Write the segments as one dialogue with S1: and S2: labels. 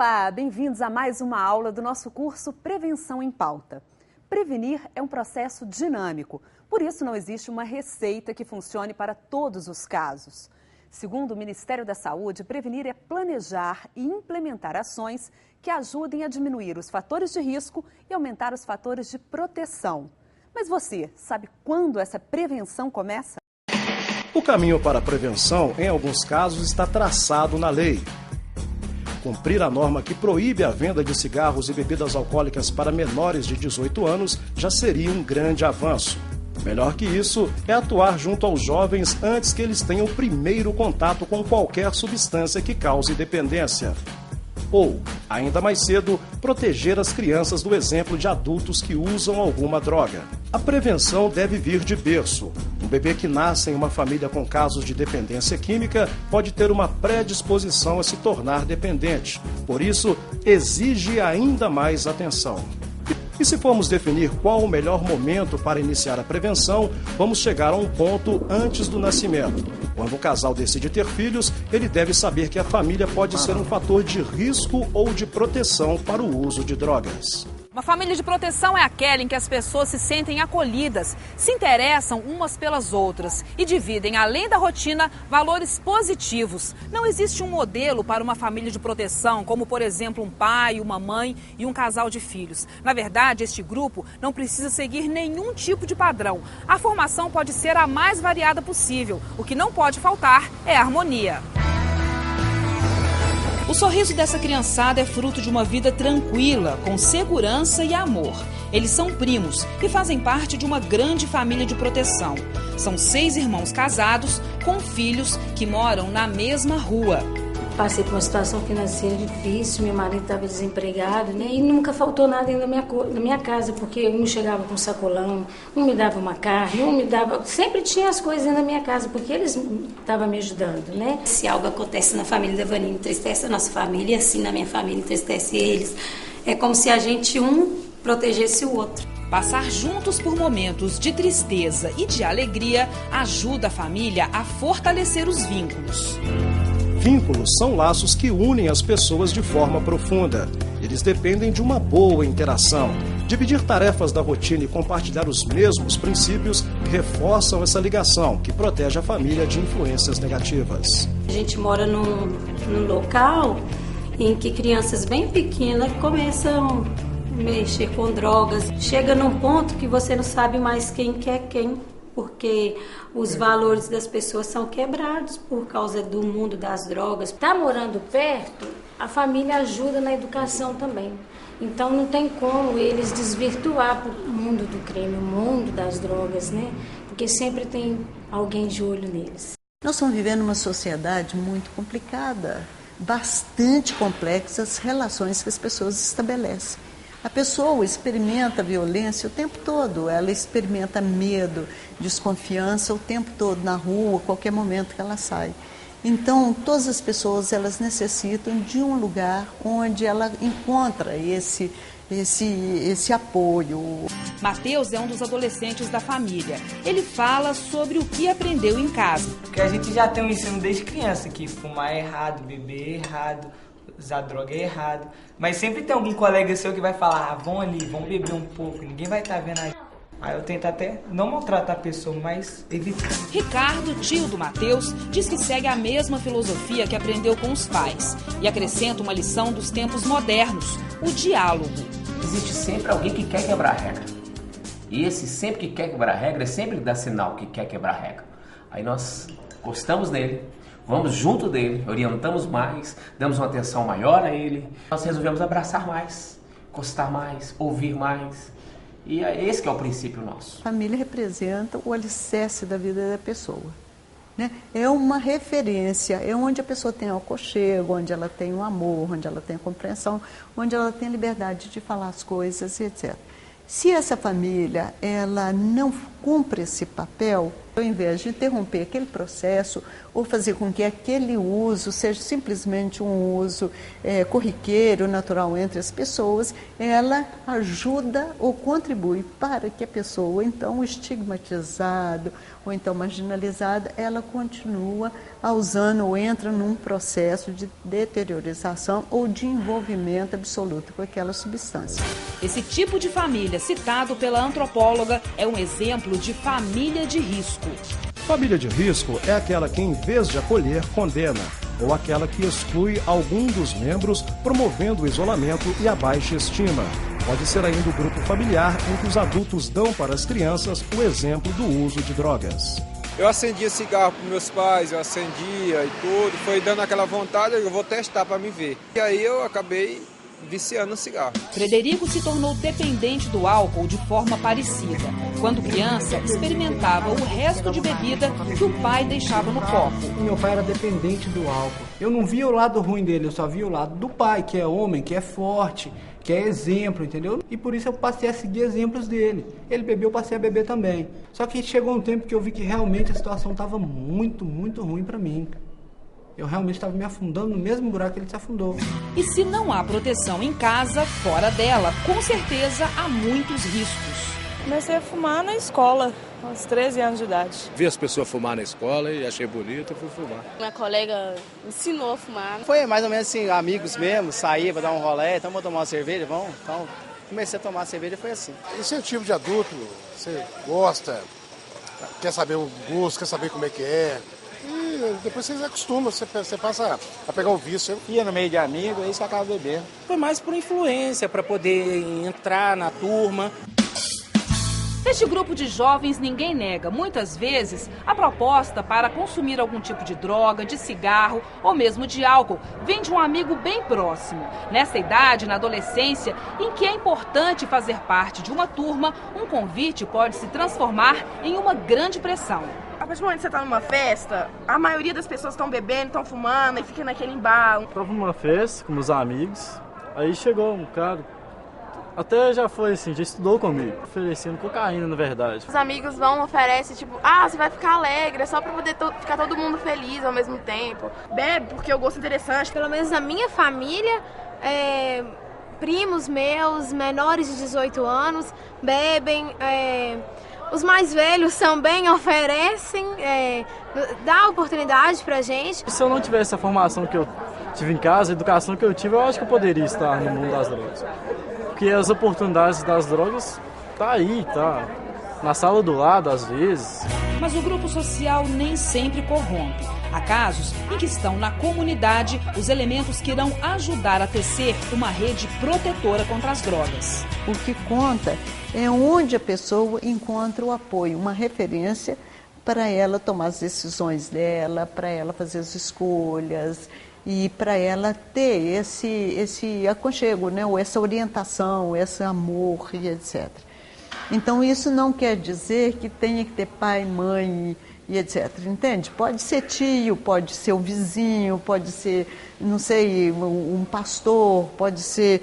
S1: Olá, bem-vindos a mais uma aula do nosso curso Prevenção em Pauta. Prevenir é um processo dinâmico, por isso não existe uma receita que funcione para todos os casos. Segundo o Ministério da Saúde, prevenir é planejar e implementar ações que ajudem a diminuir os fatores de risco e aumentar os fatores de proteção. Mas você sabe quando essa prevenção começa?
S2: O caminho para a prevenção, em alguns casos, está traçado na lei. Cumprir a norma que proíbe a venda de cigarros e bebidas alcoólicas para menores de 18 anos já seria um grande avanço. Melhor que isso é atuar junto aos jovens antes que eles tenham o primeiro contato com qualquer substância que cause dependência. Ou, ainda mais cedo, proteger as crianças do exemplo de adultos que usam alguma droga. A prevenção deve vir de berço. Um bebê que nasce em uma família com casos de dependência química pode ter uma predisposição a se tornar dependente. Por isso, exige ainda mais atenção. E se formos definir qual o melhor momento para iniciar a prevenção, vamos chegar a um ponto antes do nascimento. Quando o casal decide ter filhos, ele deve saber que a família pode ser um fator de risco ou de proteção para o uso de drogas.
S3: Uma família de proteção é aquela em que as pessoas se sentem acolhidas, se interessam umas pelas outras e dividem, além da rotina, valores positivos. Não existe um modelo para uma família de proteção, como, por exemplo, um pai, uma mãe e um casal de filhos. Na verdade, este grupo não precisa seguir nenhum tipo de padrão. A formação pode ser a mais variada possível. O que não pode faltar é a harmonia. O sorriso dessa criançada é fruto de uma vida tranquila, com segurança e amor. Eles são primos e fazem parte de uma grande família de proteção. São 6 irmãos casados, com filhos que moram na mesma rua.
S4: Passei por uma situação financeira difícil, meu marido estava desempregado, né? E nunca faltou nada na minha casa, porque um chegava com um sacolão, um me dava uma carne, um me dava... Sempre tinha as coisas na minha casa, porque eles estavam me ajudando, né?
S5: Se algo acontece na família da Vaninha, entristece a nossa família, e assim na minha família entristece eles. É como se a gente protegesse o outro.
S3: Passar juntos por momentos de tristeza e de alegria ajuda a família a fortalecer os vínculos.
S2: Vínculos são laços que unem as pessoas de forma profunda. Eles dependem de uma boa interação. Dividir tarefas da rotina e compartilhar os mesmos princípios reforçam essa ligação, que protege a família de influências negativas.
S5: A gente mora num local em que crianças bem pequenas começam a mexer com drogas. Chega num ponto que você não sabe mais quem quer quem, porque os valores das pessoas são quebrados por causa do mundo das drogas.
S4: Tá morando perto, a família ajuda na educação também. Então não tem como eles desvirtuar para o mundo do crime, o mundo das drogas, né? Porque sempre tem alguém de olho neles.
S6: Nós estamos vivendo uma sociedade muito complicada, bastante complexa as relações que as pessoas estabelecem. A pessoa experimenta violência o tempo todo, ela experimenta medo, desconfiança o tempo todo na rua, qualquer momento que ela sai. Então, todas as pessoas elas necessitam de um lugar onde ela encontra esse apoio.
S3: Mateus é um dos adolescentes da família. Ele fala sobre o que aprendeu em casa.
S7: Porque a gente já tem um ensino desde criança que fumar é errado, beber é errado, usar droga é errado. Mas sempre tem algum colega seu que vai falar, vão ali, vão beber um pouco, ninguém vai estar vendo aí. Aí eu tento até não maltratar a pessoa, mas evitar.
S3: Ricardo, tio do Mateus, diz que segue a mesma filosofia que aprendeu com os pais e acrescenta uma lição dos tempos modernos, o diálogo.
S8: Existe sempre alguém que quer quebrar a regra. E esse sempre que quer quebrar a regra, sempre dá sinal que quer quebrar a regra. Aí nós gostamos dele, vamos junto dele, orientamos mais, damos uma atenção maior a ele. Nós resolvemos abraçar mais, gostar mais, ouvir mais. E é esse que é o princípio nosso.
S6: A família representa o alicerce da vida da pessoa, né? É uma referência, é onde a pessoa tem o aconchego, onde ela tem o amor, onde ela tem a compreensão, onde ela tem a liberdade de falar as coisas, etc. Se essa família ela não cumpre esse papel, ao invés de interromper aquele processo ou fazer com que aquele uso seja simplesmente um uso corriqueiro, natural entre as pessoas, ela ajuda ou contribui para que a pessoa, então, estigmatizada ou então marginalizada, ela continua usando ou entra num processo de deteriorização ou de envolvimento absoluto com aquela substância.
S3: Esse tipo de família, citado pela antropóloga, é um exemplo de família de risco.
S2: Família de risco é aquela que, em vez de acolher, condena, ou aquela que exclui algum dos membros, promovendo o isolamento e a baixa estima. Pode ser ainda o grupo familiar em que os adultos dão para as crianças o exemplo do uso de drogas.
S9: Eu acendia cigarro para meus pais, eu acendia e tudo, foi dando aquela vontade, eu vou testar para me ver. E aí eu acabei viciando no cigarro.
S3: Frederico se tornou dependente do álcool de forma parecida. Quando criança, experimentava o resto de bebida que o pai deixava no copo.
S10: Meu pai era dependente do álcool. Eu não via o lado ruim dele, eu só via o lado do pai, que é homem, que é forte, que é exemplo, entendeu? E por isso eu passei a seguir exemplos dele. Ele bebeu, eu passei a beber também. Só que chegou um tempo que eu vi que realmente a situação estava muito, muito ruim para mim. Eu realmente estava me afundando no mesmo buraco que ele se afundou.
S3: E se não há proteção em casa, fora dela, com certeza há muitos riscos.
S11: Comecei a fumar na escola, aos 13 anos de idade.
S12: Vi as pessoas fumar na escola e achei bonito e fui fumar.
S13: Minha colega me ensinou a fumar.
S14: Foi mais ou menos assim, amigos mesmo, sair para dar um rolê, então vamos tomar uma cerveja, vamos? Então comecei a tomar cerveja e foi assim.
S15: Esse é o tipo de adulto, você gosta, quer saber o gosto, quer saber como é que é. E depois você acostuma, você passa a pegar o vício.
S14: Ia no meio de amigos, aí você acaba bebendo.
S16: Foi mais por influência, para poder entrar na turma.
S3: Neste grupo de jovens, ninguém nega, muitas vezes, a proposta para consumir algum tipo de droga, de cigarro ou mesmo de álcool vem de um amigo bem próximo. Nessa idade, na adolescência, em que é importante fazer parte de uma turma, um convite pode se transformar em uma grande pressão.
S11: A partir do momento que você está numa festa, a maioria das pessoas estão bebendo, estão fumando e fica naquele embalo.
S17: Estava numa festa com meus amigos, aí chegou um cara, até já foi assim, já estudou comigo, oferecendo cocaína na verdade.
S11: Os amigos vão, oferecem tipo, você vai ficar alegre, é só para poder ficar todo mundo feliz ao mesmo tempo. Bebe porque eu gosto interessante.
S18: Pelo menos na minha família, primos meus, menores de 18 anos, bebem. Os mais velhos também oferecem, dá oportunidade pra gente.
S17: Se eu não tivesse a formação que eu tive em casa, a educação que eu tive, eu acho que eu poderia estar no mundo das drogas. Porque as oportunidades das drogas tá aí, tá na sala do lado às vezes.
S3: Mas o grupo social nem sempre corrompe. Há casos em que estão na comunidade os elementos que irão ajudar a tecer uma rede protetora contra as drogas.
S6: O que conta é onde a pessoa encontra o apoio, uma referência para ela tomar as decisões dela, para ela fazer as escolhas e para ela ter esse aconchego, né? Ou essa orientação, esse amor e etc. Então isso não quer dizer que tenha que ter pai, mãe e etc. Entende? Pode ser tio, pode ser o vizinho, pode ser, não sei, um pastor, pode ser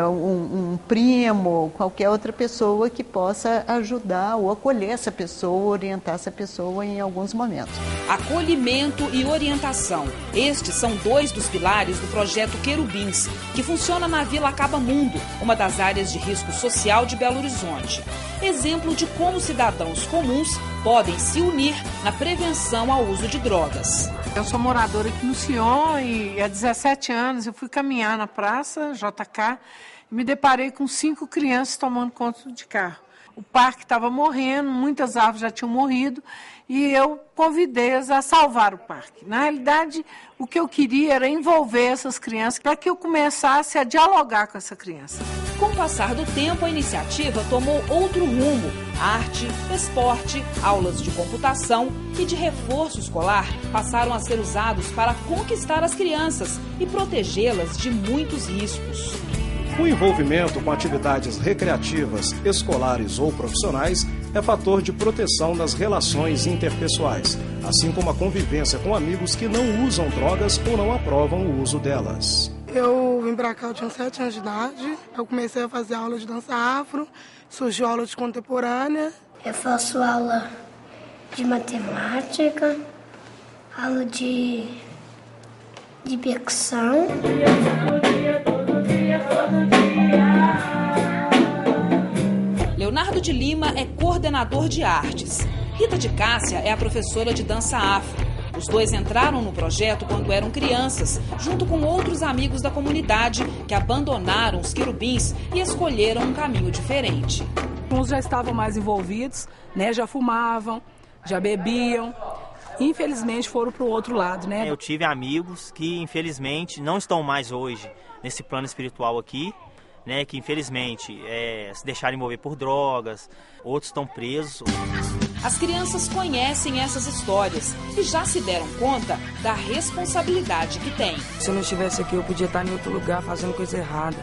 S6: um primo, qualquer outra pessoa que possa ajudar ou acolher essa pessoa, orientar essa pessoa em alguns momentos.
S3: Acolhimento e orientação. Estes são dois dos pilares do projeto Querubins, que funciona na Vila Acaba Mundo, uma das áreas de risco social de Belo Horizonte. Exemplo de como cidadãos comuns podem se unir na prevenção ao uso de drogas.
S19: Eu sou moradora aqui no Sion e há 17 anos eu fui caminhar na praça JK e me deparei com 5 crianças tomando conta de carro. O parque estava morrendo, muitas árvores já tinham morrido e eu convidei-as a salvar o parque. Na realidade, o que eu queria era envolver essas crianças para que eu começasse a dialogar com essa criança.
S3: Com o passar do tempo, a iniciativa tomou outro rumo. Arte, esporte, aulas de computação e de reforço escolar passaram a ser usados para conquistar as crianças e protegê-las de muitos riscos.
S2: O envolvimento com atividades recreativas, escolares ou profissionais é fator de proteção das relações interpessoais, assim como a convivência com amigos que não usam drogas ou não aprovam o uso delas.
S20: Eu vim pra cá, eu tinha 7 anos de idade, eu comecei a fazer aula de dança afro, surgiu aula de contemporânea
S21: Eu faço aula de matemática, aula de percussão.
S3: Leonardo de Lima é coordenador de artes. Rita de Cássia é a professora de dança afro. Os dois entraram no projeto quando eram crianças, junto com outros amigos da comunidade que abandonaram os querubins e escolheram um caminho diferente.
S22: Uns já estavam mais envolvidos, né? Já fumavam, já bebiam. Infelizmente foram para o outro lado, né?
S23: Eu tive amigos que infelizmente não estão mais hoje nesse plano espiritual aqui, né? Que infelizmente se deixaram envolver por drogas, outros estão presos.
S3: As crianças conhecem essas histórias e já se deram conta da responsabilidade que têm.
S24: Se eu não estivesse aqui, eu podia estar em outro lugar fazendo coisa errada,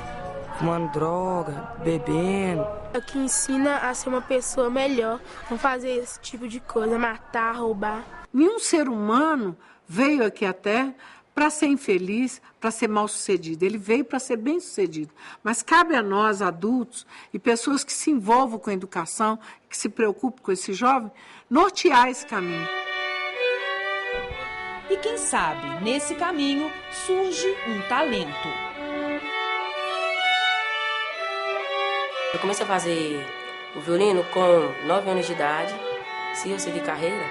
S24: fumando droga, bebendo.
S18: É o que ensina a ser uma pessoa melhor, não fazer esse tipo de coisa, matar, roubar.
S19: Nenhum ser humano veio aqui à Terra para ser infeliz, para ser mal-sucedido. Ele veio para ser bem-sucedido. Mas cabe a nós, adultos, e pessoas que se envolvam com a educação, que se preocupam com esse jovem, nortear esse caminho.
S3: E quem sabe, nesse caminho, surge um talento.
S24: Eu comecei a fazer o violino com 9 anos de idade. Se eu seguir carreira,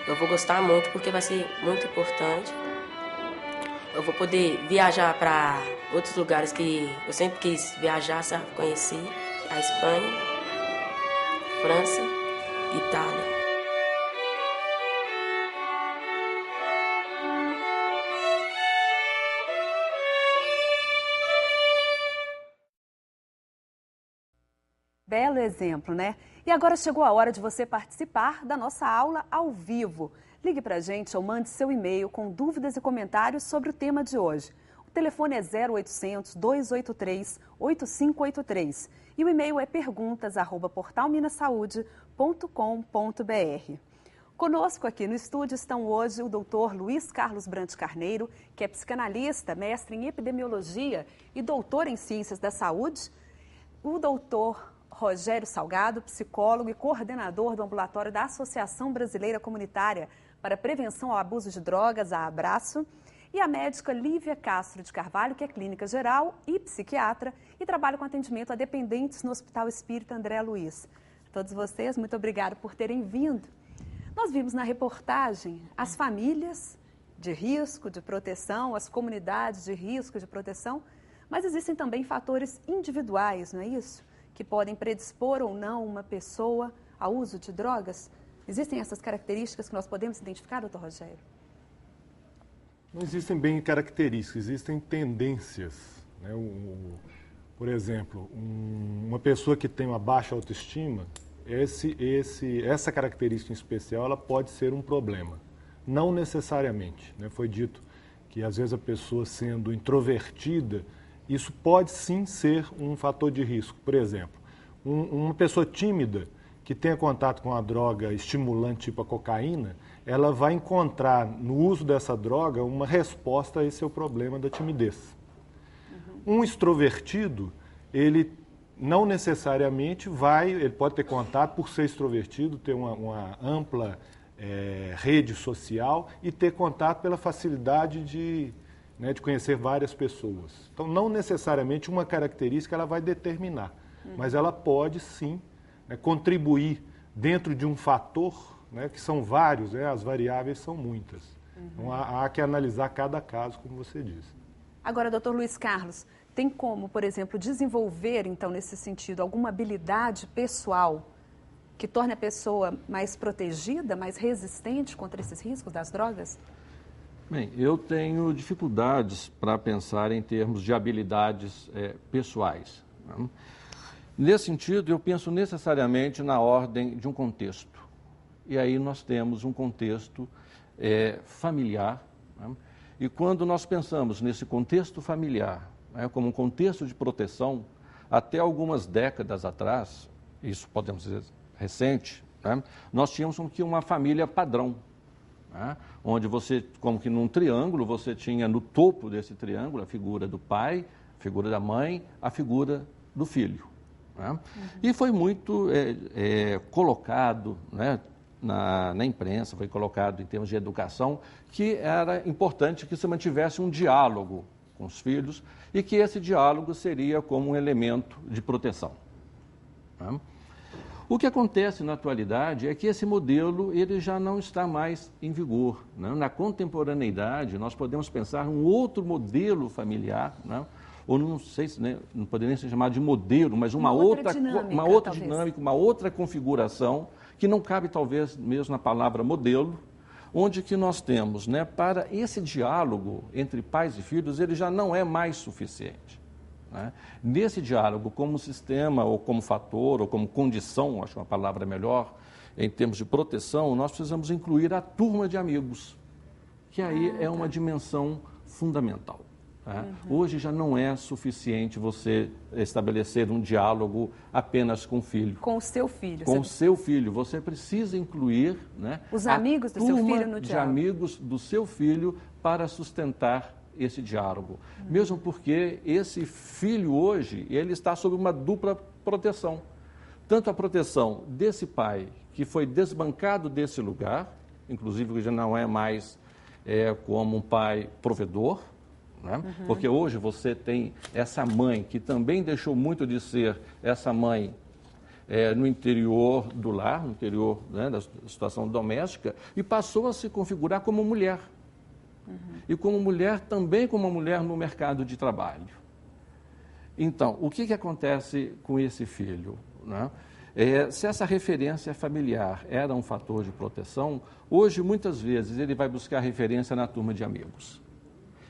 S24: eu vou gostar muito, porque vai ser muito importante. Eu vou poder viajar para outros lugares que eu sempre quis viajar, sabe? Conhecer a Espanha, França, Itália.
S1: Belo exemplo, né? E agora chegou a hora de você participar da nossa aula ao vivo. Ligue para a gente ou mande seu e-mail com dúvidas e comentários sobre o tema de hoje. O telefone é 0800 283 8583 e o e-mail é perguntas@portalminasaude.com.br. Conosco aqui no estúdio estão hoje o doutor Luiz Carlos Brant Carneiro, que é psicanalista, mestre em epidemiologia e doutor em ciências da saúde, o doutor Rogério Salgado, psicólogo e coordenador do ambulatório da Associação Brasileira Comunitária para Prevenção ao Abuso de Drogas, a Abraço, e a médica Lívia Castro de Carvalho, que é clínica geral e psiquiatra e trabalha com atendimento a dependentes no Hospital Espírita André Luiz. A todos vocês, muito obrigada por terem vindo. Nós vimos na reportagem as famílias de risco, de proteção, as comunidades de risco, de proteção, mas existem também fatores individuais, não é isso? Que podem predispor ou não uma pessoa ao uso de drogas? Existem essas características que nós podemos identificar, doutor Rogério?
S25: Não existem bem características, existem tendências, né? Por exemplo, uma pessoa que tem uma baixa autoestima, essa característica em especial, ela pode ser um problema. Não necessariamente, né? Foi dito que às vezes a pessoa sendo introvertida, isso pode sim ser um fator de risco. Por exemplo, uma pessoa tímida que tenha contato com a droga estimulante tipo a cocaína, ela vai encontrar no uso dessa droga uma resposta a esse seu problema da timidez. Um extrovertido, ele não necessariamente ele pode ter contato por ser extrovertido, ter uma ampla rede social e ter contato pela facilidade de conhecer várias pessoas. Então, não necessariamente uma característica ela vai determinar, mas ela pode sim contribuir dentro de um fator, que são vários, as variáveis são muitas. Então, há que analisar cada caso, como você disse.
S1: Agora, doutor Luiz Carlos, tem como, por exemplo, desenvolver, então, nesse sentido, alguma habilidade pessoal que torne a pessoa mais protegida, mais resistente contra esses riscos das drogas?
S26: Bem, eu tenho dificuldades para pensar em termos de habilidades pessoais. Né? Nesse sentido, eu penso necessariamente na ordem de um contexto. E aí nós temos um contexto familiar. Né? E quando nós pensamos nesse contexto familiar, como um contexto de proteção, até algumas décadas atrás, isso podemos dizer recente, né? Nós tínhamos uma família padrão. Onde você, como que num triângulo, você tinha no topo desse triângulo a figura do pai, a figura da mãe, a figura do filho. Né? E foi muito colocado, né, na imprensa, foi colocado em termos de educação, que era importante que se mantivesse um diálogo com os filhos e que esse diálogo seria como um elemento de proteção. Né? O que acontece na atualidade é que esse modelo ele já não está mais em vigor. Né? Na contemporaneidade, nós podemos pensar um outro modelo familiar, né? Ou não sei se, né, não poderia ser chamado de modelo, mas uma outra dinâmica, uma outra configuração, que não cabe talvez mesmo na palavra modelo, onde que nós temos, né, para esse diálogo entre pais e filhos, ele já não é mais suficiente. Né? Nesse diálogo, como sistema, ou como fator, ou como condição, acho que uma palavra melhor, em termos de proteção, nós precisamos incluir a turma de amigos, que aí é uma dimensão fundamental. Tá? Hoje já não é suficiente você estabelecer um diálogo apenas com o filho.
S1: Com o seu filho.
S26: Com o seu filho. Você precisa incluir, né,
S1: os amigos do seu filho no diálogo.
S26: De amigos do seu filho para sustentar esse diálogo. Mesmo porque esse filho hoje, ele está sob uma dupla proteção. Tanto a proteção desse pai que foi desbancado desse lugar, inclusive que já não é mais como um pai provedor, né? Porque hoje você tem essa mãe que também deixou muito de ser essa mãe no interior do lar, no interior, né, da situação doméstica, e passou a se configurar como mulher. E como mulher, também como mulher no mercado de trabalho. Então, o que acontece com esse filho? Né? Se essa referência familiar era um fator de proteção, hoje, muitas vezes, ele vai buscar referência na turma de amigos.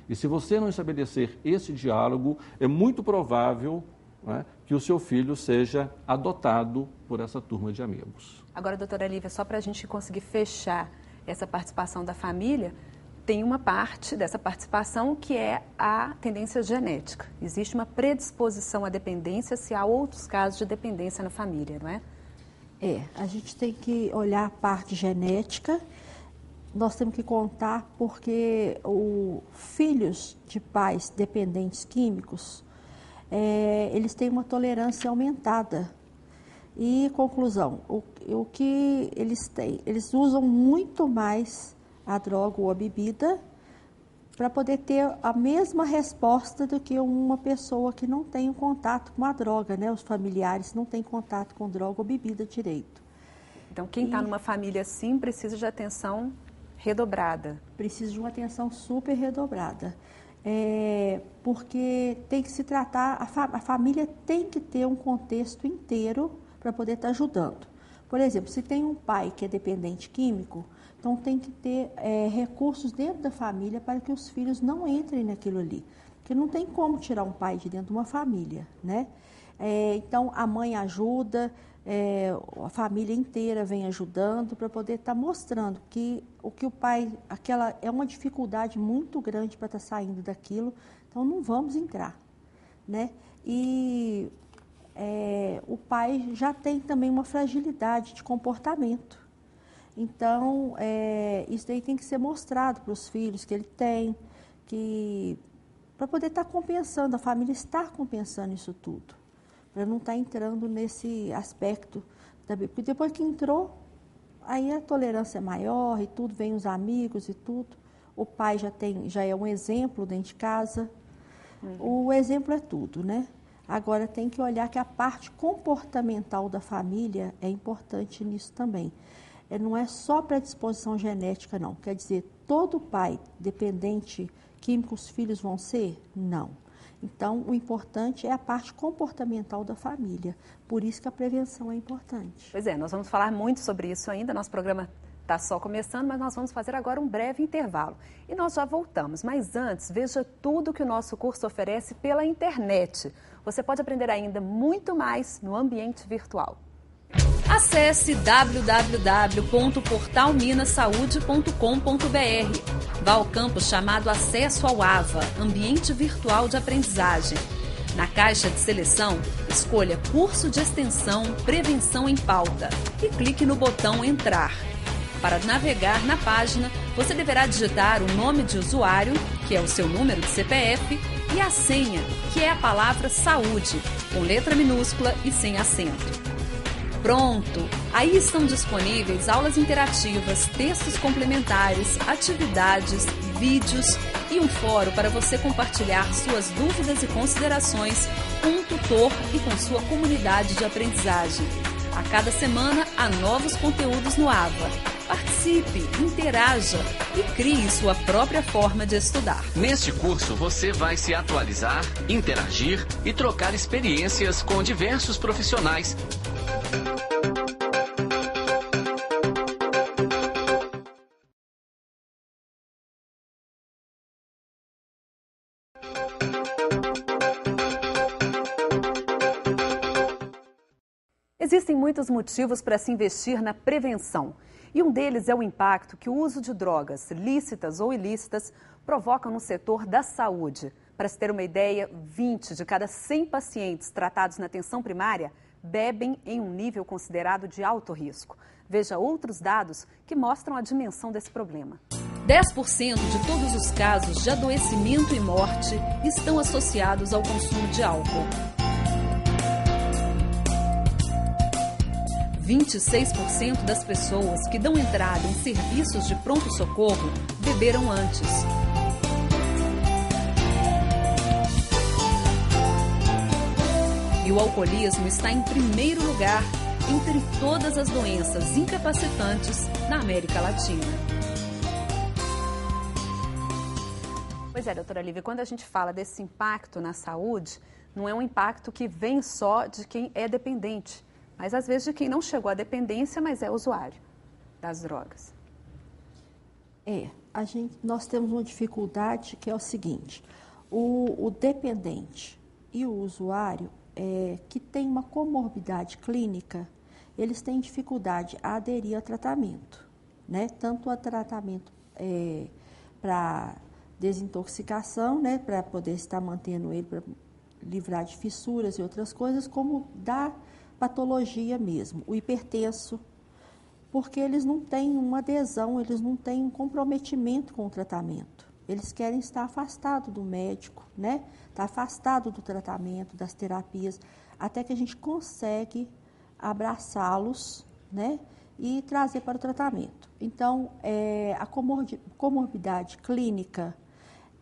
S26: E se você não estabelecer esse diálogo, é muito provável, né, que o seu filho seja adotado por essa turma de amigos.
S1: Agora, doutora Lívia, só para a gente conseguir fechar essa participação da família, tem uma parte dessa participação que é a tendência genética. Existe uma predisposição à dependência se há outros casos de dependência na família, não é?
S4: A gente tem que olhar a parte genética. Nós temos que contar porque filhos de pais dependentes químicos, eles têm uma tolerância aumentada. E, conclusão, o que eles têm? Eles usam muito mais a droga ou a bebida para poder ter a mesma resposta do que uma pessoa que não tem um contato com a droga, né? Os familiares não têm contato com droga ou bebida direito.
S1: Então, quem está numa família assim precisa de atenção redobrada.
S4: Precisa de uma atenção super redobrada. Porque tem que se tratar, a família tem que ter um contexto inteiro para poder estar ajudando. Por exemplo, se tem um pai que é dependente químico, então tem que ter recursos dentro da família para que os filhos não entrem naquilo ali. Porque não tem como tirar um pai de dentro de uma família, né? Então a mãe ajuda, a família inteira vem ajudando para poder estar mostrando que o pai, é uma dificuldade muito grande para estar saindo daquilo, então não vamos entrar, né? E o pai já tem também uma fragilidade de comportamento. Então, isso daí tem que ser mostrado para os filhos que ele tem, para poder estar compensando, a família estar compensando isso tudo, para não estar entrando nesse aspecto, porque depois que entrou, aí a tolerância é maior e tudo, vem os amigos e tudo, o pai já é um exemplo dentro de casa, o exemplo é tudo, né? Agora tem que olhar que a parte comportamental da família é importante nisso também. Não é só predisposição genética, não. Quer dizer, todo pai dependente químico, os filhos vão ser? Não. Então, o importante é a parte comportamental da família. Por isso que a prevenção é importante.
S1: Pois é, nós vamos falar muito sobre isso ainda. Nosso programa está só começando, mas nós vamos fazer agora um breve intervalo. E nós já voltamos. Mas antes, veja tudo que o nosso curso oferece pela internet. Você pode aprender ainda muito mais no ambiente virtual.
S3: Acesse www.portalminasaude.com.br. Vá ao campo chamado Acesso ao AVA, Ambiente Virtual de Aprendizagem. Na caixa de seleção, escolha Curso de Extensão Prevenção em Pauta e clique no botão Entrar. Para navegar na página, você deverá digitar o nome de usuário, que é o seu número de CPF, e a senha, que é a palavra saúde, com letra minúscula e sem acento. Pronto! Aí estão disponíveis aulas interativas, textos complementares, atividades, vídeos e um fórum para você compartilhar suas dúvidas e considerações com um tutor e com sua comunidade de aprendizagem. A cada semana há novos conteúdos no AVA. Participe, interaja e crie sua própria forma de estudar.
S5: Neste curso, você vai se atualizar, interagir e trocar experiências com diversos profissionais.
S1: Existem muitos motivos para se investir na prevenção. E um deles é o impacto que o uso de drogas, lícitas ou ilícitas, provoca no setor da saúde. Para se ter uma ideia, 20 de cada 100 pacientes tratados na atenção primária bebem em um nível considerado de alto risco. Veja outros dados que mostram a dimensão desse problema.
S3: 10% de todos os casos de adoecimento e morte estão associados ao consumo de álcool. 26% das pessoas que dão entrada em serviços de pronto-socorro beberam antes. E o alcoolismo está em primeiro lugar entre todas as doenças incapacitantes na América Latina.
S1: Pois é, doutora Lívia, quando a gente fala desse impacto na saúde, não é um impacto que vem só de quem é dependente, mas às vezes de quem não chegou à dependência, mas é usuário das drogas.
S4: Nós temos uma dificuldade que é o seguinte, o dependente e o usuário que tem uma comorbidade clínica, eles têm dificuldade a aderir a tratamento, né? Tanto a tratamento para desintoxicação, né? Para poder estar mantendo ele, para livrar de fissuras e outras coisas, como da patologia mesmo, o hipertenso, porque eles não têm uma adesão, eles não têm um comprometimento com o tratamento. Eles querem estar afastados do médico, né? Estar afastado do tratamento, das terapias, até que a gente consegue abraçá-los, né? E trazer para o tratamento. Então, a comorbidade clínica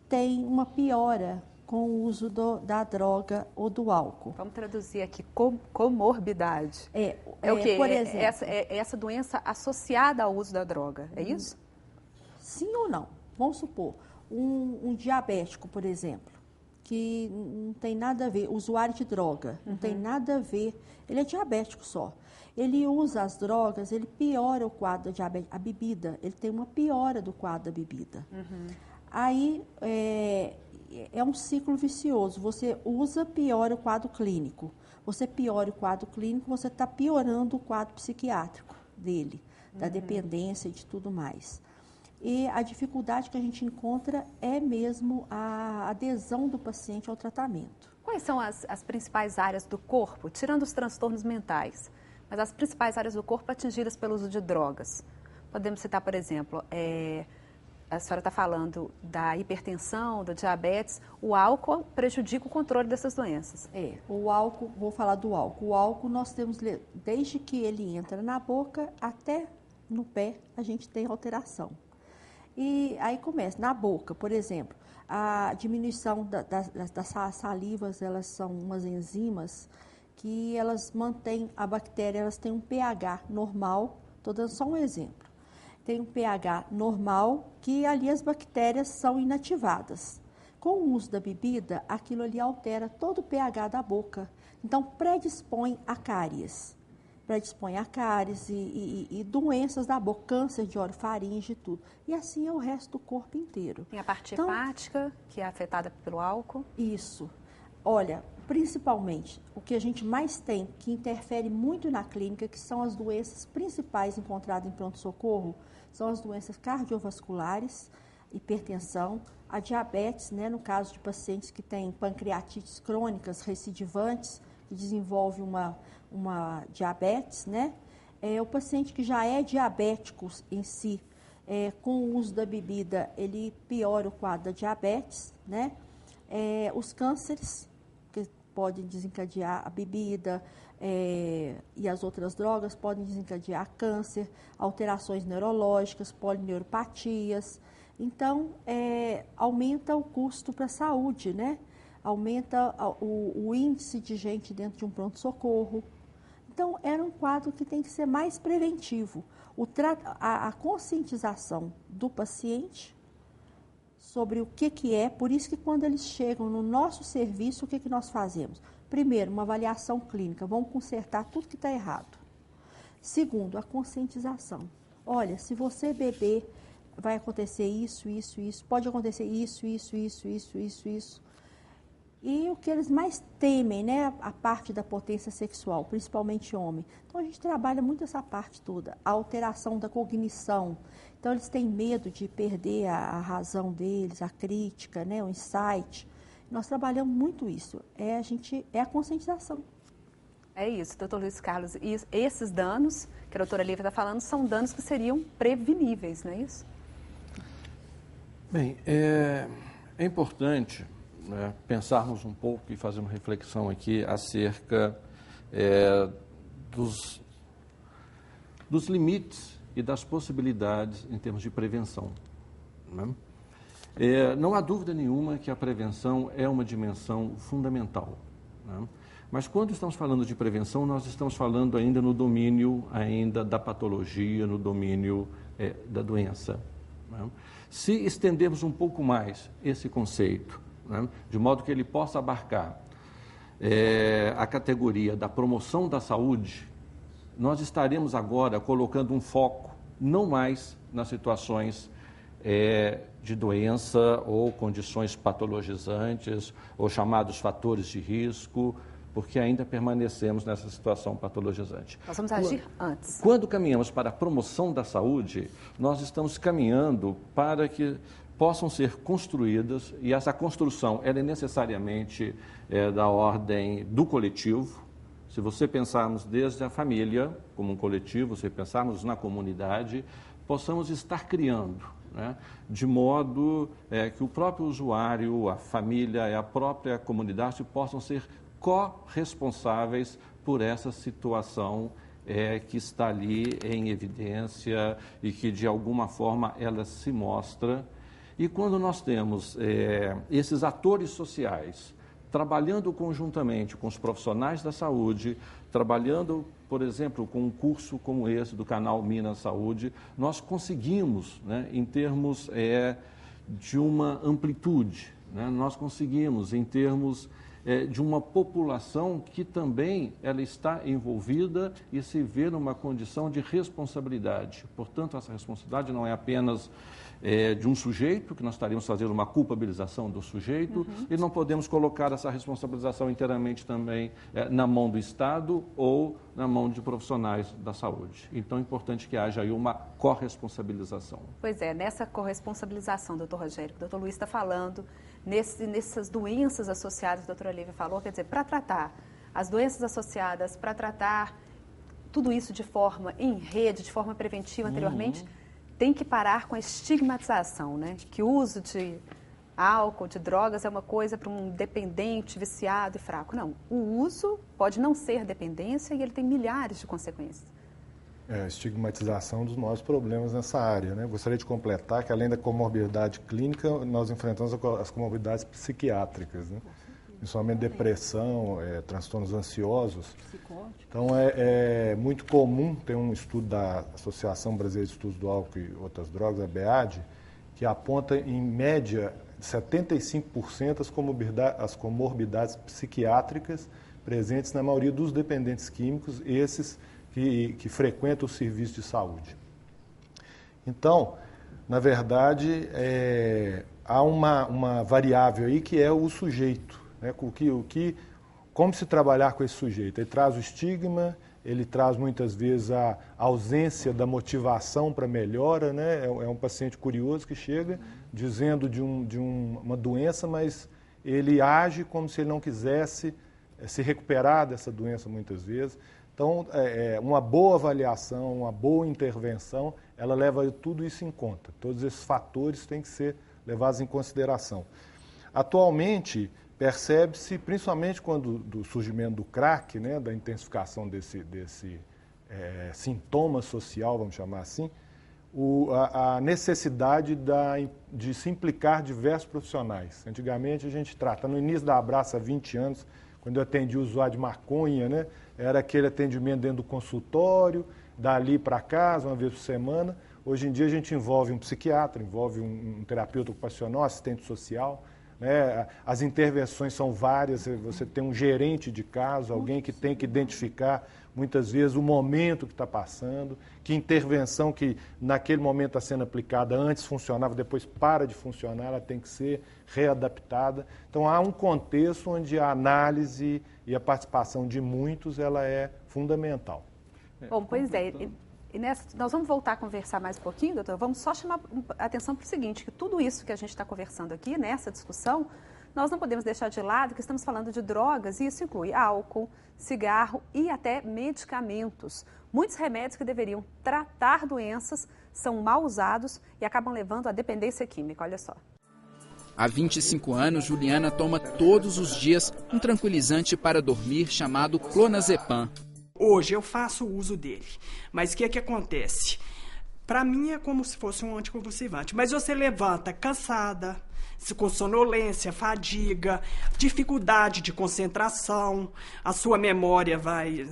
S4: tem uma piora com o uso da droga ou do álcool.
S1: Vamos traduzir aqui, comorbidade. É o quê?
S4: Por exemplo,
S1: essa doença associada ao uso da droga, é isso?
S4: Sim ou não? Vamos supor, um diabético, por exemplo, que não tem nada a ver, usuário de droga, não tem nada a ver, ele é diabético só. Ele usa as drogas, ele piora o quadro da diabetes, a bebida, ele tem uma piora do quadro da bebida. Aí, é um ciclo vicioso. Você usa, piora o quadro clínico. Você piora o quadro clínico, você está piorando o quadro psiquiátrico dele, da dependência e de tudo mais. E a dificuldade que a gente encontra é mesmo a adesão do paciente ao tratamento.
S1: Quais são as principais áreas do corpo, tirando os transtornos mentais, mas as principais áreas do corpo atingidas pelo uso de drogas? Podemos citar, por exemplo, a senhora está falando da hipertensão, do diabetes, o álcool prejudica o controle dessas doenças.
S4: O álcool, vou falar do álcool. O álcool nós temos, desde que ele entra na boca até no pé, a gente tem alteração. E aí começa, na boca, por exemplo, a diminuição das salivas, elas são umas enzimas que elas mantêm a bactéria, elas têm um pH normal, estou dando só um exemplo. Tem um pH normal, que ali as bactérias são inativadas. Com o uso da bebida, aquilo ali altera todo o pH da boca. Então, predispõe a cáries. Predispõe a cáries e doenças da boca, câncer de orofaringe e tudo. E assim é o resto do corpo inteiro.
S1: Tem a parte hepática, que é afetada pelo álcool.
S4: Isso. Olha, principalmente, o que a gente mais tem, que interfere muito na clínica, que são as doenças principais encontradas em pronto-socorro, são as doenças cardiovasculares, hipertensão, a diabetes, né, no caso de pacientes que têm pancreatites crônicas recidivantes, que desenvolve uma diabetes, né, O paciente que já é diabético em si, com o uso da bebida, ele piora o quadro da diabetes, né? Os cânceres, que podem desencadear a bebida, e as outras drogas podem desencadear câncer, alterações neurológicas, polineuropatias. Então, aumenta o custo para a saúde, né? Aumenta o índice de gente dentro de um pronto-socorro. Então, era um quadro que tem que ser mais preventivo. A conscientização do paciente sobre o que é, por isso que quando eles chegam no nosso serviço, o que nós fazemos? Primeiro, uma avaliação clínica, vamos consertar tudo que está errado. Segundo, a conscientização. Olha, se você beber, vai acontecer isso, pode acontecer isso. E o que eles mais temem, né, a parte da potência sexual, principalmente homem. Então, a gente trabalha muito essa parte toda, a alteração da cognição. Então, eles têm medo de perder a razão deles, a crítica, né, o insight. Nós trabalhamos muito isso, a conscientização.
S1: É isso, doutor Luiz Carlos. E esses danos que a doutora Lívia está falando são danos que seriam preveníveis, não é isso?
S26: Bem, é importante, né, pensarmos um pouco e fazer uma reflexão aqui acerca dos limites e das possibilidades em termos de prevenção, né? Não há dúvida nenhuma que a prevenção é uma dimensão fundamental, né? Mas quando estamos falando de prevenção, nós estamos falando ainda no domínio da patologia, no domínio da doença, né? Se estendermos um pouco mais esse conceito, né, de modo que ele possa abarcar a categoria da promoção da saúde, nós estaremos agora colocando um foco não mais nas situações de doença ou condições patologizantes ou chamados fatores de risco, porque ainda permanecemos nessa situação patologizante.
S1: Nós vamos agir antes.
S26: Quando caminhamos para a promoção da saúde, nós estamos caminhando para que possam ser construídas, e essa construção ela é necessariamente da ordem do coletivo. Se você pensarmos desde a família como um coletivo, se pensarmos na comunidade, possamos estar criando, né, de modo que o próprio usuário, a família e a própria comunidade possam ser corresponsáveis por essa situação que está ali em evidência e que de alguma forma ela se mostra. E quando nós temos esses atores sociais trabalhando conjuntamente com os profissionais da saúde, trabalhando, por exemplo, com um curso como esse do canal Minas Saúde, nós conseguimos, né, em termos de uma amplitude, né, nós conseguimos em termos de uma população que também ela está envolvida e se vê numa condição de responsabilidade. Portanto, essa responsabilidade não é apenas de um sujeito, que nós estaríamos fazendo uma culpabilização do sujeito, e não podemos colocar essa responsabilização inteiramente também na mão do Estado ou na mão de profissionais da saúde. Então, é importante que haja aí uma corresponsabilização.
S1: Pois é, nessa corresponsabilização, doutor Rogério, que o doutor Luiz está falando, nessas doenças associadas, a doutora Lívia falou, quer dizer, para tratar as doenças associadas, para tratar tudo isso de forma em rede, de forma preventiva anteriormente, tem que parar com a estigmatização, né? Que o uso de álcool, de drogas é uma coisa para um dependente, viciado e fraco. Não, o uso pode não ser dependência e ele tem milhares de consequências.
S25: A estigmatização dos maiores problemas nessa área, né? Gostaria de completar que, além da comorbidade clínica, nós enfrentamos as comorbidades psiquiátricas, né? Principalmente depressão, transtornos ansiosos. Então, é muito comum, tem um estudo da Associação Brasileira de Estudos do Álcool e Outras Drogas, a BEAD, que aponta, em média, 75% as comorbidades psiquiátricas presentes na maioria dos dependentes químicos, esses que frequentam o serviço de saúde. Então, na verdade, há uma variável aí que é o sujeito, né? Como se trabalhar com esse sujeito? Ele traz o estigma, ele traz muitas vezes a ausência da motivação para melhora, né? É um paciente curioso que chega dizendo de uma doença, mas ele age como se ele não quisesse se recuperar dessa doença muitas vezes. Então, uma boa avaliação, uma boa intervenção, ela leva tudo isso em conta. Todos esses fatores têm que ser levados em consideração. Atualmente, percebe-se, principalmente quando do surgimento do crack, né, da intensificação desse sintoma social, vamos chamar assim, a necessidade de se implicar diversos profissionais. Antigamente a gente trata, no início da Abraça, há 20 anos, quando eu atendi o usuário de maconha, né, era aquele atendimento dentro do consultório, dali para casa, uma vez por semana. Hoje em dia a gente envolve um psiquiatra, envolve um terapeuta ocupacional, assistente social, né? As intervenções são várias, você tem um gerente de caso, alguém que tem que identificar muitas vezes o momento que está passando, que intervenção que naquele momento está sendo aplicada antes funcionava, depois para de funcionar, ela tem que ser readaptada. Então há um contexto onde a análise e a participação de muitos ela é fundamental.
S1: Bom, pois é. E nós vamos voltar a conversar mais um pouquinho, doutor. Vamos só chamar a atenção para o seguinte, que tudo isso que a gente está conversando aqui, nessa discussão, nós não podemos deixar de lado que estamos falando de drogas e isso inclui álcool, cigarro e até medicamentos. Muitos remédios que deveriam tratar doenças são mal usados e acabam levando à dependência química. Olha só.
S7: Há 25 anos, Juliana toma todos os dias um tranquilizante para dormir chamado clonazepam.
S8: Hoje eu faço uso dele, mas o que acontece? Para mim é como se fosse um anticonvulsivante, mas você levanta cansada, com sonolência, fadiga, dificuldade de concentração, a sua memória vai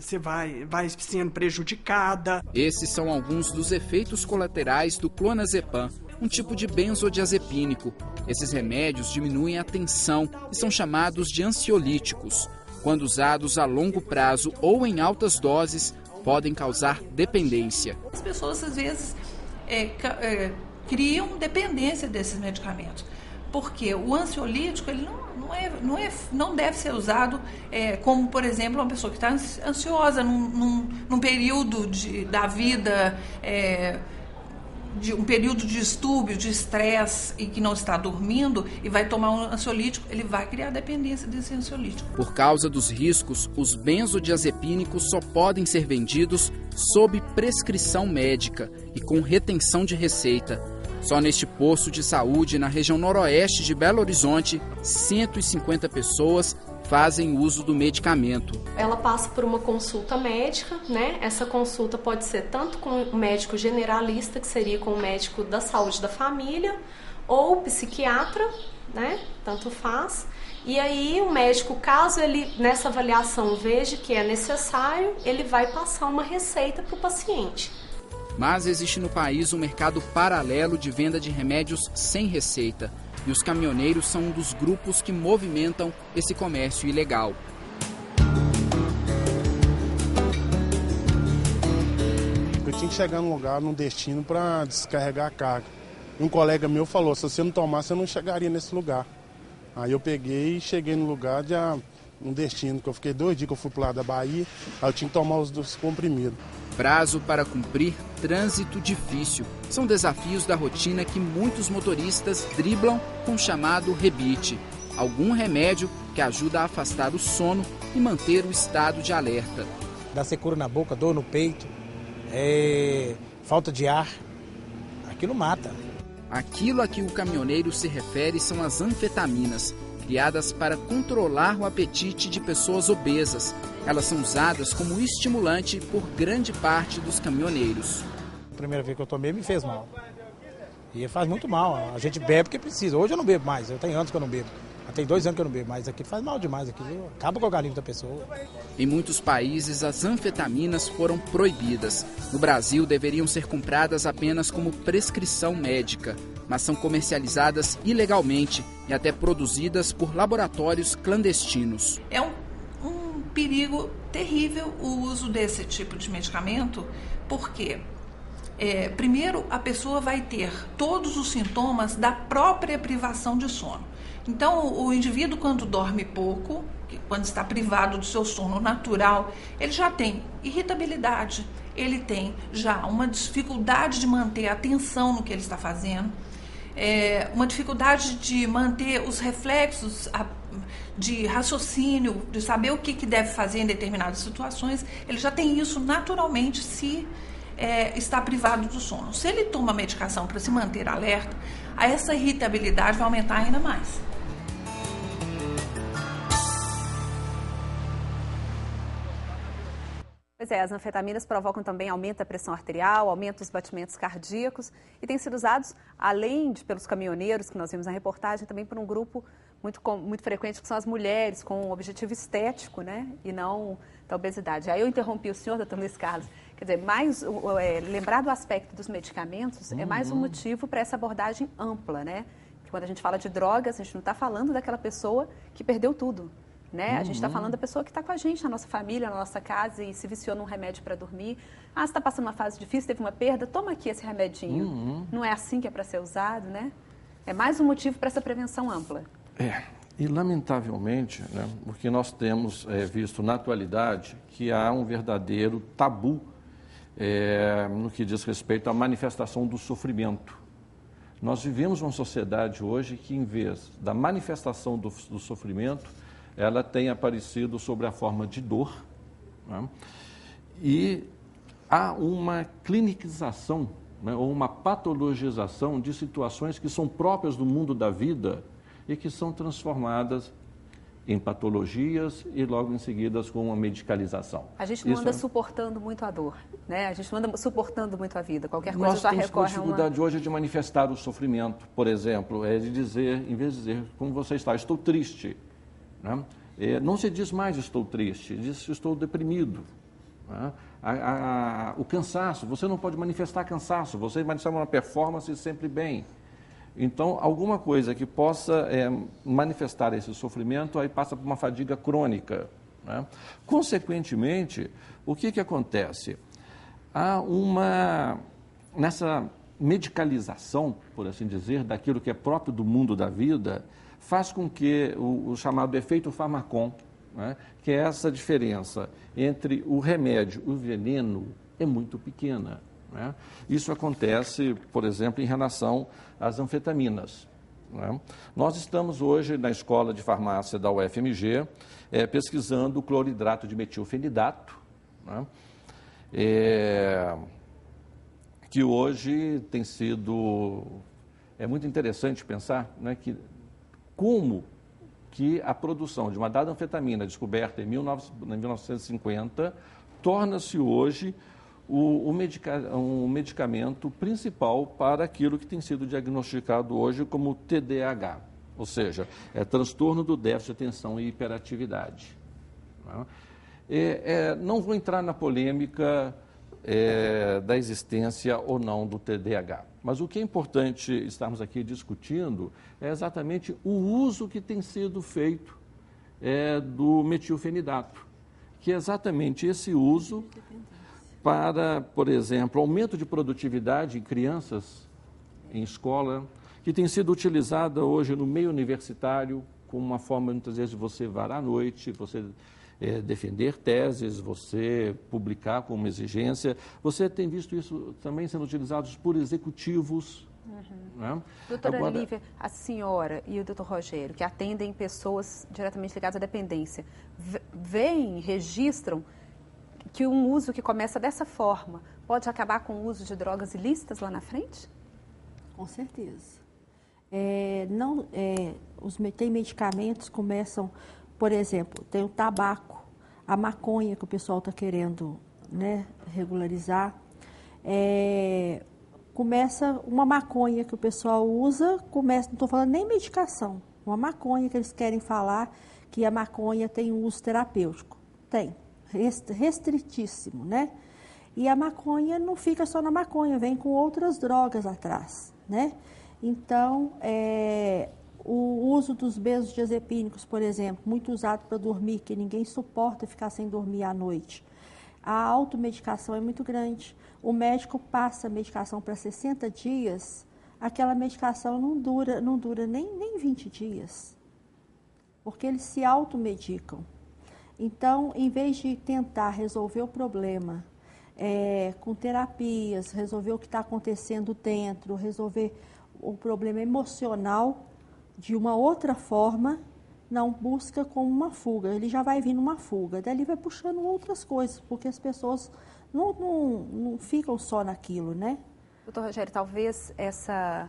S8: sendo prejudicada.
S7: Esses são alguns dos efeitos colaterais do clonazepam, um tipo de benzodiazepínico. Esses remédios diminuem a tensão e são chamados de ansiolíticos. Quando usados a longo prazo ou em altas doses, podem causar dependência.
S9: As pessoas, às vezes, criam dependência desses medicamentos, porque o ansiolítico ele não deve ser usado como, por exemplo, uma pessoa que está ansiosa num período da vida, de um período de distúrbio, de estresse e que não está dormindo e vai tomar um ansiolítico, ele vai criar dependência desse ansiolítico.
S7: Por causa dos riscos, os benzodiazepínicos só podem ser vendidos sob prescrição médica e com retenção de receita. Só neste posto de saúde, na região noroeste de Belo Horizonte, 150 pessoas fazem uso do medicamento.
S10: Ela passa por uma consulta médica, né? Essa consulta pode ser tanto com o médico generalista, que seria com o médico da saúde da família, ou psiquiatra, né? Tanto faz. E aí o médico, caso ele nessa avaliação veja que é necessário, ele vai passar uma receita para o paciente.
S7: Mas existe no país um mercado paralelo de venda de remédios sem receita. E os caminhoneiros são um dos grupos que movimentam esse comércio ilegal.
S12: Eu tinha que chegar num lugar, num destino, para descarregar a carga. E um colega meu falou, se você não tomar, você não chegaria nesse lugar. Aí eu peguei e cheguei no lugar de um destino, que eu fiquei 2 dias que eu fui pro lado da Bahia, aí eu tinha que tomar os 2 comprimidos.
S7: Prazo para cumprir, trânsito difícil. São desafios da rotina que muitos motoristas driblam com o chamado rebite. Algum remédio que ajuda a afastar o sono e manter o estado de alerta.
S13: Dá secura na boca, dor no peito, falta de ar. Aquilo mata.
S7: Aquilo a que o caminhoneiro se refere são as anfetaminas, criadas para controlar o apetite de pessoas obesas. Elas são usadas como estimulante por grande parte dos caminhoneiros.
S13: A primeira vez que eu tomei me fez mal. E faz muito mal. A gente bebe porque precisa. Hoje eu não bebo mais, eu tenho anos que eu não bebo. Tem 2 anos que eu não bebo, mas aqui faz mal demais. Aqui acaba com o organismo da pessoa.
S7: Em muitos países, as anfetaminas foram proibidas. No Brasil, deveriam ser compradas apenas como prescrição médica, mas são comercializadas ilegalmente e até produzidas por laboratórios clandestinos.
S9: É um perigo terrível o uso desse tipo de medicamento, porque primeiro a pessoa vai ter todos os sintomas da própria privação de sono. Então o indivíduo, quando dorme pouco, quando está privado do seu sono natural, ele já tem irritabilidade, ele tem já uma dificuldade de manter a atenção no que ele está fazendo, uma dificuldade de manter os reflexos de raciocínio, de saber o que deve fazer em determinadas situações, ele já tem isso naturalmente se está privado do sono. Se ele toma medicação para se manter alerta, essa irritabilidade vai aumentar ainda mais.
S1: Pois é, as anfetaminas provocam também aumento da pressão arterial, aumento dos batimentos cardíacos e têm sido usados, além de pelos caminhoneiros, que nós vimos na reportagem, também por um grupo muito frequente, que são as mulheres, com um objetivo estético, né, e não da obesidade. Aí eu interrompi o senhor, doutor Luiz Carlos. Quer dizer, lembrar do aspecto dos medicamentos é mais um motivo para essa abordagem ampla, né? Porque quando a gente fala de drogas, a gente não está falando daquela pessoa que perdeu tudo. Né? A gente está falando da pessoa que está com a gente, na nossa família, na nossa casa e se viciou num remédio para dormir. Ah, você está passando uma fase difícil, teve uma perda, toma aqui esse remedinho. Não é assim que é para ser usado, né? É mais um motivo para essa prevenção ampla.
S26: E lamentavelmente, né, o que nós temos visto na atualidade, que há um verdadeiro tabu no que diz respeito à manifestação do sofrimento. Nós vivemos uma sociedade hoje que, em vez da manifestação do sofrimento, ela tem aparecido sob a forma de dor, né? E há uma clinicização, né, ou uma patologização de situações que são próprias do mundo da vida e que são transformadas em patologias e logo em seguida com uma medicalização.
S1: A gente não anda suportando muito a dor, né? A gente não anda suportando muito a vida. Qualquer coisa já recorre a uma...
S26: Nós temos dificuldade hoje de manifestar o sofrimento, por exemplo, de dizer, em vez de dizer como você está, estou triste. Né? Não se diz mais estou triste, diz estou deprimido. Né? O cansaço, você não pode manifestar cansaço, você manifesta uma performance sempre bem. Então, alguma coisa que possa manifestar esse sofrimento, aí passa por uma fadiga crônica. Né? Consequentemente, o que acontece? Há nessa medicalização, por assim dizer, daquilo que é próprio do mundo da vida, faz com que o chamado efeito farmacon, né, que é essa diferença entre o remédio e o veneno, é muito pequena. Né? Isso acontece, por exemplo, em relação às anfetaminas. Né? Nós estamos hoje na Escola de Farmácia da UFMG pesquisando o cloridrato de metilfenidato, né? Que hoje tem sido... É muito interessante pensar, né, que como que a produção de uma dada anfetamina descoberta em 1950 torna-se hoje um medicamento principal para aquilo que tem sido diagnosticado hoje como TDAH, ou seja, transtorno do déficit de atenção e hiperatividade. Não vou entrar na polêmica da existência ou não do TDAH. Mas o que é importante estarmos aqui discutindo é exatamente o uso que tem sido feito do metilfenidato, que é exatamente esse uso para, por exemplo, aumento de produtividade em crianças em escola, que tem sido utilizada hoje no meio universitário como uma forma, muitas vezes, de você varar à noite, você defender teses, você publicar como exigência. Você tem visto isso também sendo utilizado por executivos. Né?
S1: Doutora Olivia, a senhora e o doutor Rogério, que atendem pessoas diretamente ligadas à dependência, veem, registram que um uso que começa dessa forma pode acabar com o uso de drogas ilícitas lá na frente?
S4: Com certeza. Tem medicamentos que começam... Por exemplo, tem o tabaco, a maconha que o pessoal está querendo, né, regularizar. Começa uma maconha que o pessoal usa, não estou falando nem medicação, uma maconha que eles querem falar que a maconha tem um uso terapêutico. Tem, restritíssimo, né? E a maconha não fica só na maconha, vem com outras drogas atrás, né? Então, o uso dos benzodiazepínicos, por exemplo, muito usado para dormir, que ninguém suporta ficar sem dormir à noite. A automedicação é muito grande. O médico passa a medicação para 60 dias, aquela medicação não dura nem 20 dias, porque eles se automedicam. Então, em vez de tentar resolver o problema com terapias, resolver o que está acontecendo dentro, resolver o problema emocional de uma outra forma, não busca como uma fuga, ele já vai vir numa fuga, dali vai puxando outras coisas, porque as pessoas não ficam só naquilo, né?
S1: Doutor Rogério, talvez essa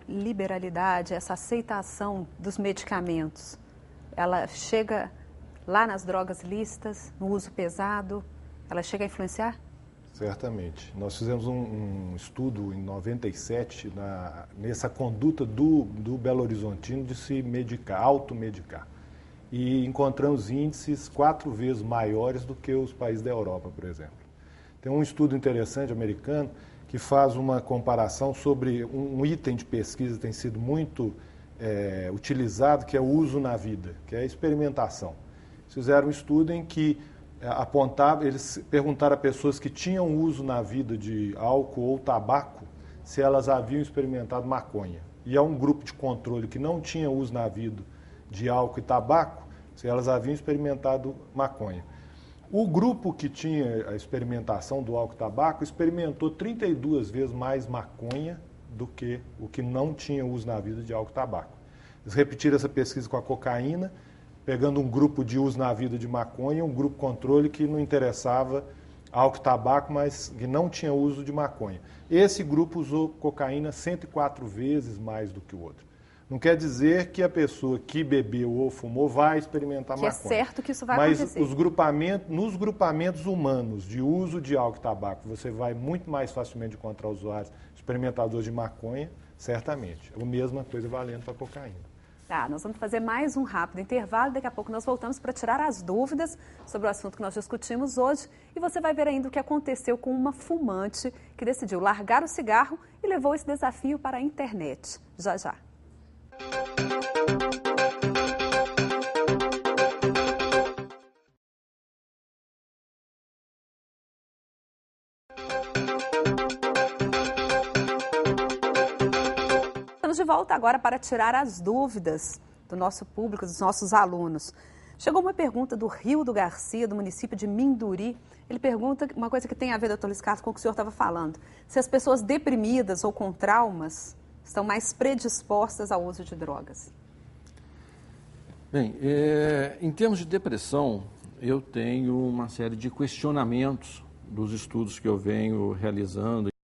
S1: liberalidade, essa aceitação dos medicamentos, ela chega lá nas drogas lícitas, no uso pesado, ela chega a influenciar?
S25: Certamente. Nós fizemos um estudo em 97 nessa conduta do Belo Horizontino de se medicar, automedicar. E encontramos índices 4 vezes maiores do que os países da Europa, por exemplo. Tem um estudo interessante americano que faz uma comparação sobre um item de pesquisa que tem sido muito utilizado, que é o uso na vida, que é a experimentação. Eles fizeram um estudo em que eles perguntaram a pessoas que tinham uso na vida de álcool ou tabaco se elas haviam experimentado maconha. E é um grupo de controle que não tinha uso na vida de álcool e tabaco, se elas haviam experimentado maconha. O grupo que tinha a experimentação do álcool e tabaco experimentou 32 vezes mais maconha do que o que não tinha uso na vida de álcool e tabaco. Eles repetiram essa pesquisa com a cocaína, pegando um grupo de uso na vida de maconha, um grupo controle que não interessava álcool e tabaco, mas que não tinha uso de maconha. Esse grupo usou cocaína 104 vezes mais do que o outro. Não quer dizer que a pessoa que bebeu ou fumou vai experimentar maconha.
S1: Que é certo que isso vai
S25: acontecer.
S1: Mas
S25: nos grupamentos humanos de uso de álcool e tabaco, você vai muito mais facilmente encontrar usuários experimentadores de maconha, certamente. A mesma coisa valendo para a cocaína.
S1: Tá, nós vamos fazer mais um rápido intervalo, daqui a pouco nós voltamos para tirar as dúvidas sobre o assunto que nós discutimos hoje e você vai ver ainda o que aconteceu com uma fumante que decidiu largar o cigarro e levou esse desafio para a internet. Já, já. Estamos de volta agora para tirar as dúvidas do nosso público, dos nossos alunos. Chegou uma pergunta do Rio do Garcia, do município de Minduri. Ele pergunta uma coisa que tem a ver, doutor Luiz Carlos, com o que o senhor estava falando. Se as pessoas deprimidas ou com traumas estão mais predispostas ao uso de drogas.
S26: Bem, em termos de depressão, eu tenho uma série de questionamentos dos estudos que eu venho realizando